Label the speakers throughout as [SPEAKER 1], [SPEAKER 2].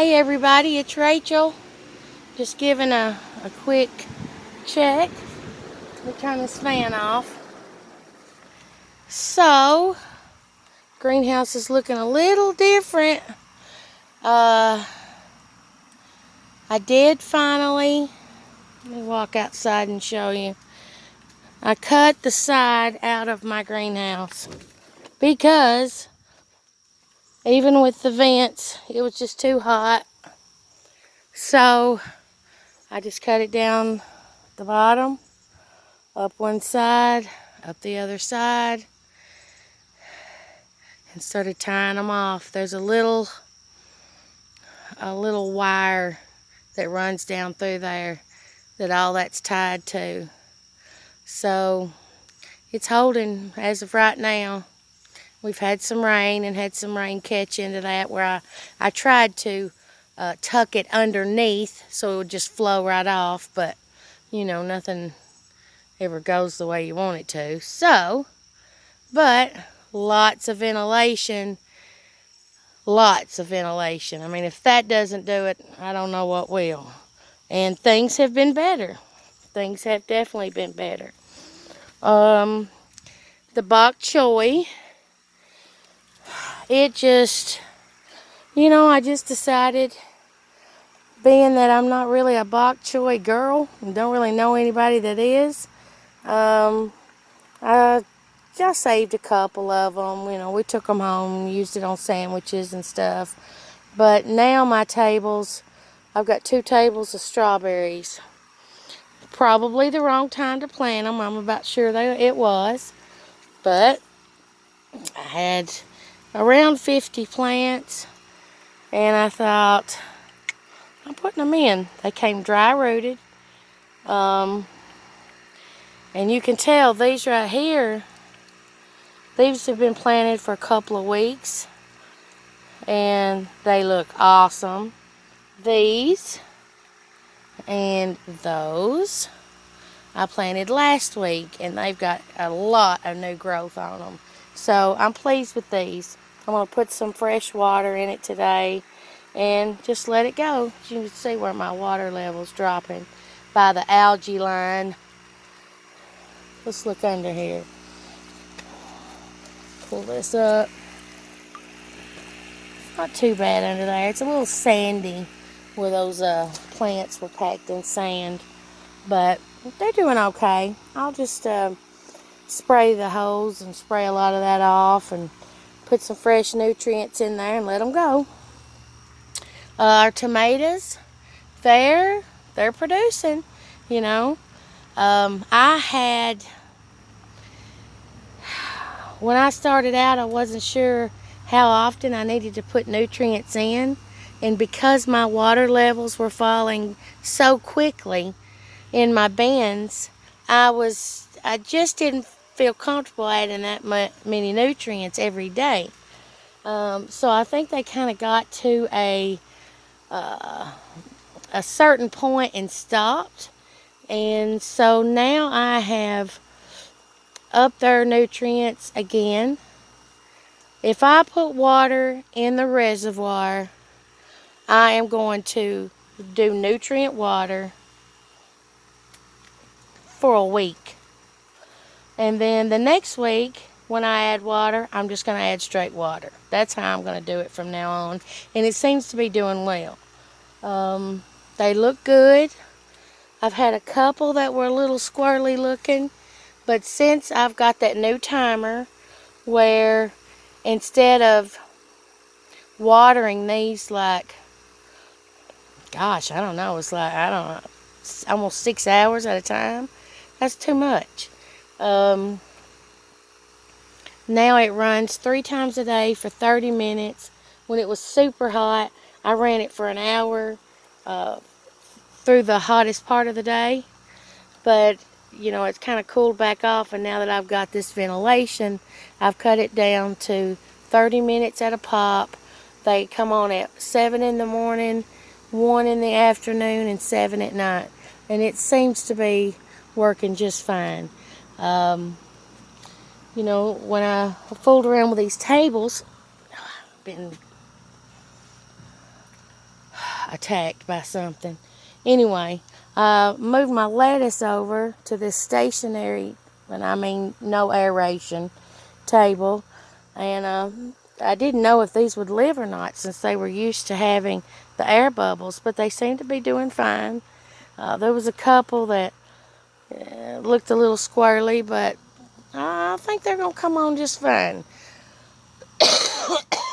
[SPEAKER 1] Hey everybody, it's Rachel. Just giving a quick check. Let me turn this fan off. So, greenhouse is looking a little different. I did finally, let me walk outside and show you. I cut the side out of my greenhouse because even with the vents, it was just too hot. So, I just cut it down the bottom, up one side, up the other side, and started tying them off. There's a little wire that runs down through there that all that's tied to. So it's holding as of right now. We've had some rain and had some rain catch into that where I tried to tuck it underneath so it would just flow right off, but you know, nothing ever goes the way you want it to. So, but lots of ventilation. Lots of ventilation. I mean, if that doesn't do it, I don't know what will. And things have been better. Things have definitely been better. The bok choy, it just, I just decided, being that I'm not really a bok choy girl, and don't really know anybody that is, I just saved a couple of them. We took them home, used it on sandwiches and stuff. But now my tables, I've got 2 tables of strawberries. Probably the wrong time to plant them. I'm about sure it was. But I had around 50 plants, and I thought, I'm putting them in. They came dry rooted. And you can tell these right here, these have been planted for a couple of weeks, and they look awesome. These and those I planted last week, and they've got a lot of new growth on them. So I'm pleased with these. I'm going to put some fresh water in it today and just let it go. You can see where my water level's dropping by the algae line. Let's look under here. Pull this up. Not too bad under there. It's a little sandy where those plants were packed in sand, but they're doing okay. I'll just spray the hose and spray a lot of that off and put some fresh nutrients in there and let them go. Our tomatoes, they're producing, when I started out, I wasn't sure how often I needed to put nutrients in, and because my water levels were falling so quickly in my bins, I just didn't feel comfortable adding that many nutrients every day. So I think they kind of got to a certain point and stopped, and so now I have upped their nutrients again. If I put water in the reservoir, I am going to do nutrient water for a week. And then the next week, when I add water, I'm just going to add straight water. That's how I'm going to do it from now on. And it seems to be doing well. They look good. I've had a couple that were a little squirrely looking. But since I've got that new timer where instead of watering these like, gosh, I don't know, it's like, I don't know, almost 6 hours at a time. That's too much. Now it runs 3 times a day for 30 minutes. When it was super hot, I ran it for an hour through the hottest part of the day. But, it's kind of cooled back off, and now that I've got this ventilation, I've cut it down to 30 minutes at a pop. They come on at 7 in the morning, 1 in the afternoon, and 7 at night. And it seems to be working just fine. When I fooled around with these tables, attacked by something. Anyway, moved my lettuce over to this stationary, and I mean no aeration, table. And I didn't know if these would live or not since they were used to having the air bubbles, but they seem to be doing fine. There was a couple that looked a little squirrely, but I think they're going to come on just fine.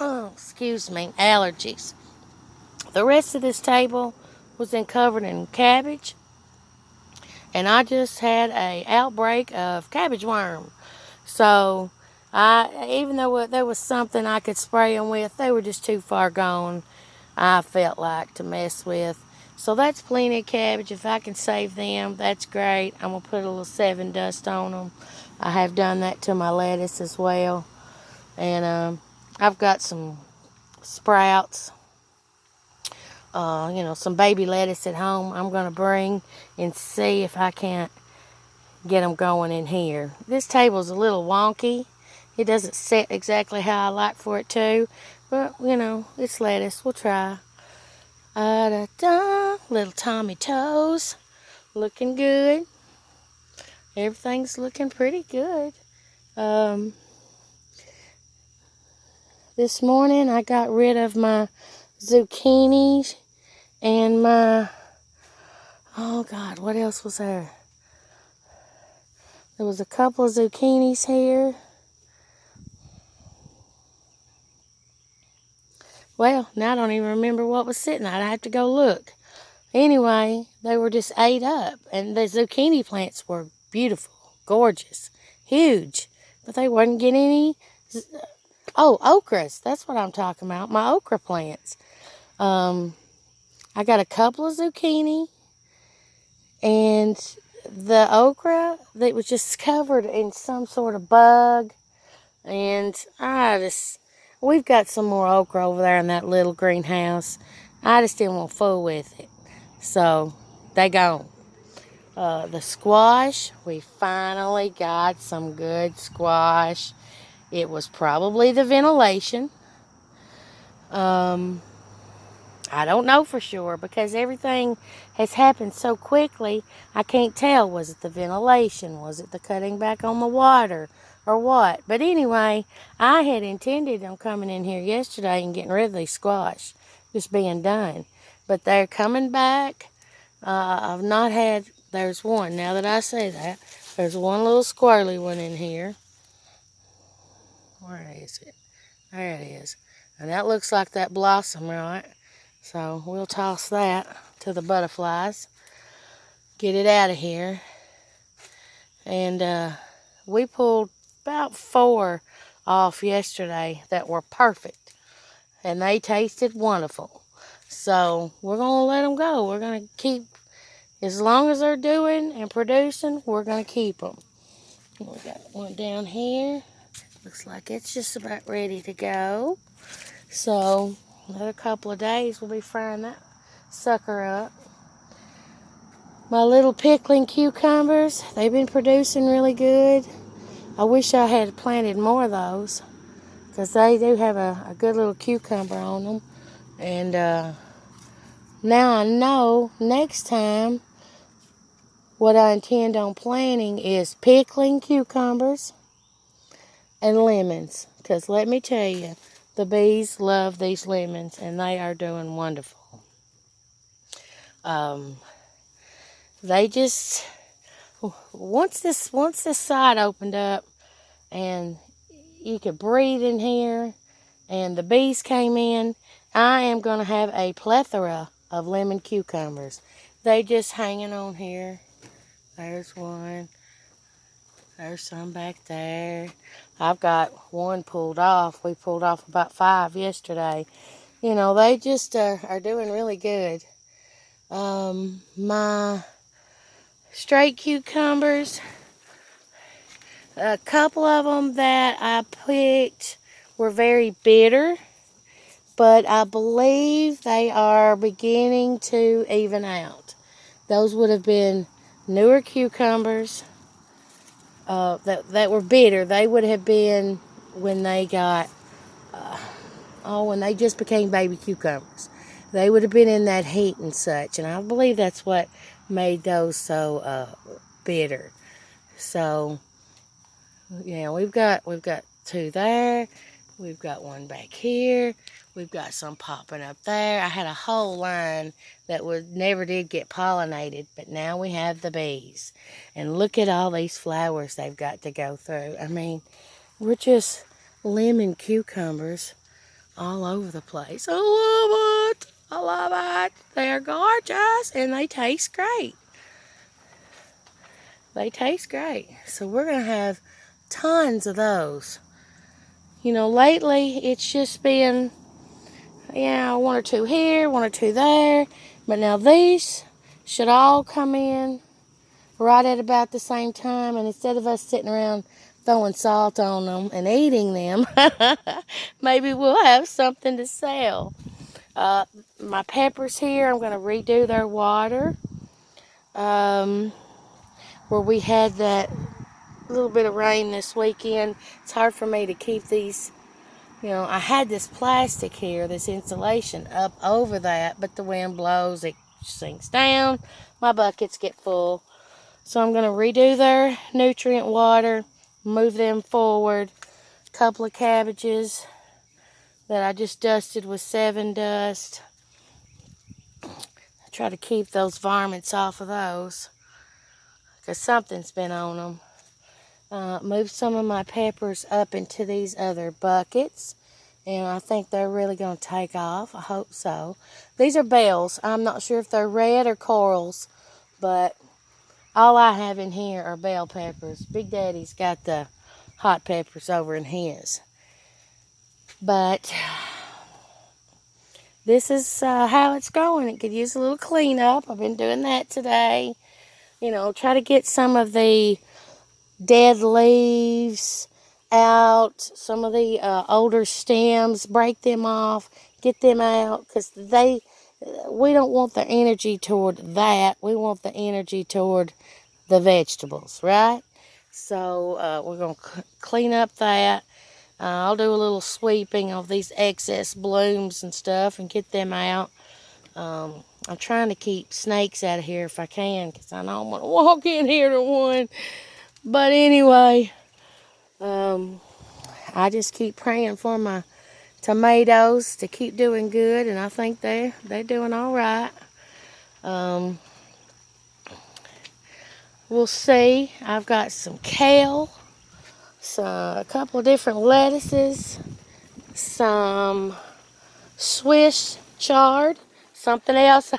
[SPEAKER 1] Oh, excuse me, allergies. The rest of this table was then covered in cabbage, and I just had a outbreak of cabbage worm. So even though there was something I could spray them with, they were just too far gone, I felt like, to mess with. So that's plenty of cabbage. If I can save them, that's great. I'm going to put a little 7 dust on them. I have done that to my lettuce as well. And I've got some sprouts, some baby lettuce at home I'm going to bring and see if I can't get them going in here. This table's a little wonky. It doesn't set exactly how I like for it to, but it's lettuce. We'll try. Little Tommy toes, looking good. Everything's looking pretty good. This morning I got rid of my zucchini and my, oh God, what else was there? There was a couple of zucchinis here. Well, now I don't even remember what was sitting there. I'd have to go look. Anyway, they were just ate up. And the zucchini plants were beautiful, gorgeous, huge. But they wasn't getting any. Oh, okras. That's what I'm talking about. My okra plants. I got a couple of zucchini. And the okra that was just covered in some sort of bug. And we've got some more okra over there in that little greenhouse. I just didn't want to fool with it. So, they gone. The squash, we finally got some good squash. It was probably the ventilation. I don't know for sure because everything has happened so quickly. I can't tell. Was it the ventilation? Was it the cutting back on the water? Or what? But anyway, I had intended on coming in here yesterday and getting rid of these squash. Just being done. But they're coming back. I've not had, there's one, now that I say that, there's one little squirrely one in here. Where is it? There it is. And that looks like that blossom, right? So we'll toss that to the butterflies. Get it out of here. And we pulled about 4 off yesterday that were perfect. And they tasted wonderful. So we're going to let them go. We're going to keep, as long as they're doing and producing, we're going to keep them. We got one down here. Looks like it's just about ready to go. So another couple of days we'll be frying that sucker up. My little pickling cucumbers, they've been producing really good. I wish I had planted more of those because they do have a good little cucumber on them. And now I know next time what I intend on planting is pickling cucumbers and lemons. Because let me tell you, the bees love these lemons and they are doing wonderful. They just, once this side opened up and you could breathe in here and the bees came in, I am going to have a plethora of lemon cucumbers. They just hanging on here. There's one. There's some back there. I've got one pulled off. We pulled off about 5 yesterday. They just are doing really good. My straight cucumbers, a couple of them that I picked were very bitter, but I believe they are beginning to even out. Those would have been newer cucumbers that were bitter. They would have been when they got, when they just became baby cucumbers. they would have been in that heat and such. And I believe that's what made those so bitter. So, yeah, we've got two there. We've got one back here. We've got some popping up there. I had a whole line that never did get pollinated, but now we have the bees. And look at all these flowers they've got to go through. I mean, we're just lemon cucumbers all over the place. I love it. I love it. They're gorgeous and they taste great. They taste great. So we're going to have tons of those. You know, lately it's just been, one or two here, one or two there. But now these should all come in right at about the same time. And instead of us sitting around throwing salt on them and eating them, maybe we'll have something to sell. My peppers here, I'm going to redo their water. Where we had that little bit of rain this weekend, it's hard for me to keep these. I had this plastic here, this insulation up over that, but the wind blows, it sinks down, my buckets get full. So I'm going to redo their nutrient water, move them forward. A couple of cabbages that I just dusted with 7 dust. I try to keep those varmints off of those because something's been on them. Move some of my peppers up into these other buckets. And I think they're really going to take off. I hope so. These are bells. I'm not sure if they're red or corals. But all I have in here are bell peppers. Big Daddy's got the hot peppers over in his. But this is how it's going. It could use a little cleanup. I've been doing that today. Try to get some of the dead leaves out, some of the older stems, break them off, get them out, because we don't want the energy toward that. We want the energy toward the vegetables, right? So we're going to clean up that. I'll do a little sweeping of these excess blooms and stuff and get them out. I'm trying to keep snakes out of here if I can, because I know I'm going to walk in here to one. But anyway, I just keep praying for my tomatoes to keep doing good, and I think they're doing all right. We'll see. I've got some kale, a couple of different lettuces, some Swiss chard, something else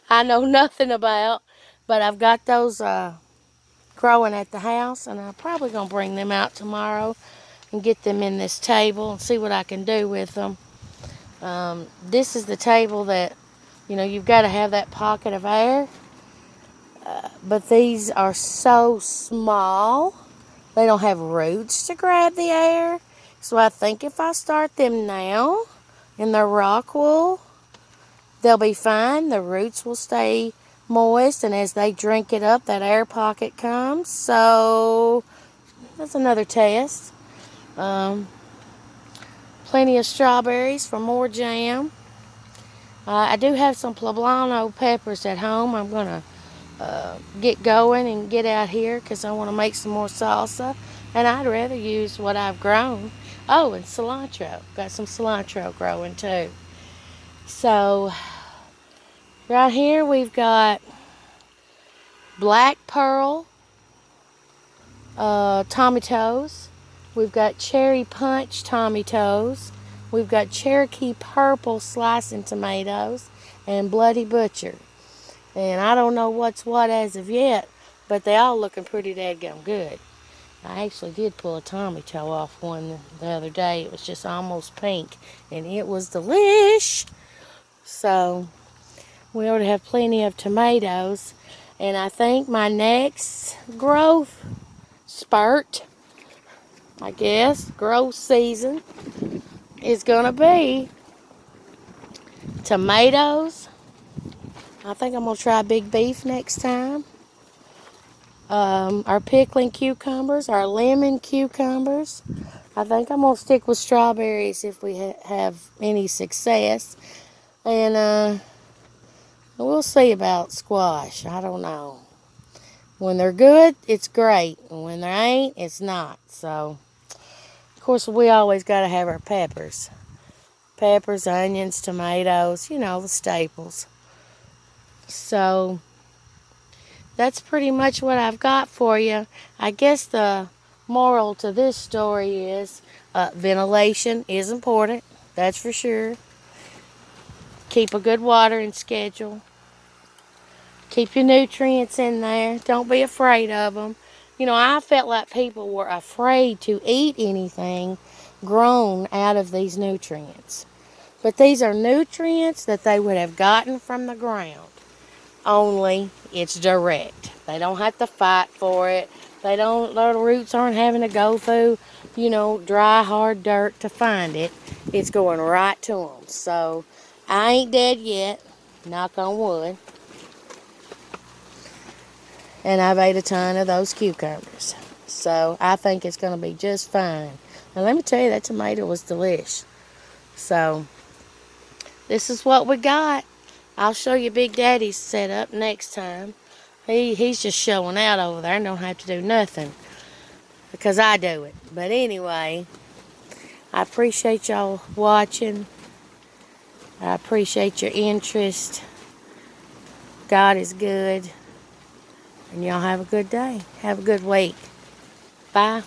[SPEAKER 1] I know nothing about, but I've got those growing at the house, and I'm probably going to bring them out tomorrow and get them in this table and see what I can do with them. This is the table that, you've got to have that pocket of air. But these are so small. They don't have roots to grab the air. So I think if I start them now in the rock wool, they'll be fine. The roots will stay moist, and as they drink it up, that air pocket comes. So that's another test. Plenty of strawberries for more jam. I do have some poblano peppers at home. I'm going to get going and get out here because I want to make some more salsa. And I'd rather use what I've grown. Oh, and cilantro. Got some cilantro growing too. So right here we've got black pearl tomatoes. We've got cherry punch tomatoes. We've got Cherokee purple slicing tomatoes and bloody butcher. And I don't know what's what as of yet, but they all looking pretty dadgum good. I actually did pull a tomato off one the other day. It was just almost pink, and it was delish. So we ought to have plenty of tomatoes. And I think my next growth spurt, growth season, is going to be tomatoes. I think I'm going to try big beef next time. Our pickling cucumbers, our lemon cucumbers. I think I'm going to stick with strawberries if we have any success. And we'll see about squash. I don't know. When they're good, it's great. And when they ain't, it's not. So, of course, we always got to have our peppers. Peppers, onions, tomatoes, the staples. So, that's pretty much what I've got for you. I guess the moral to this story is ventilation is important. That's for sure. Keep a good watering schedule. Keep your nutrients in there. Don't be afraid of them. I felt like people were afraid to eat anything grown out of these nutrients. But these are nutrients that they would have gotten from the ground. Only it's direct. They don't have to fight for it. Their roots aren't having to go through, dry, hard dirt to find it. It's going right to them. So, I ain't dead yet. Knock on wood. And I've ate a ton of those cucumbers. So I think it's going to be just fine. Now let me tell you, that tomato was delish. So this is what we got. I'll show you Big Daddy's setup next time. He's just showing out over there and don't have to do nothing because I do it. But anyway, I appreciate y'all watching. I appreciate your interest. God is good. And y'all have a good day. Have a good week. Bye.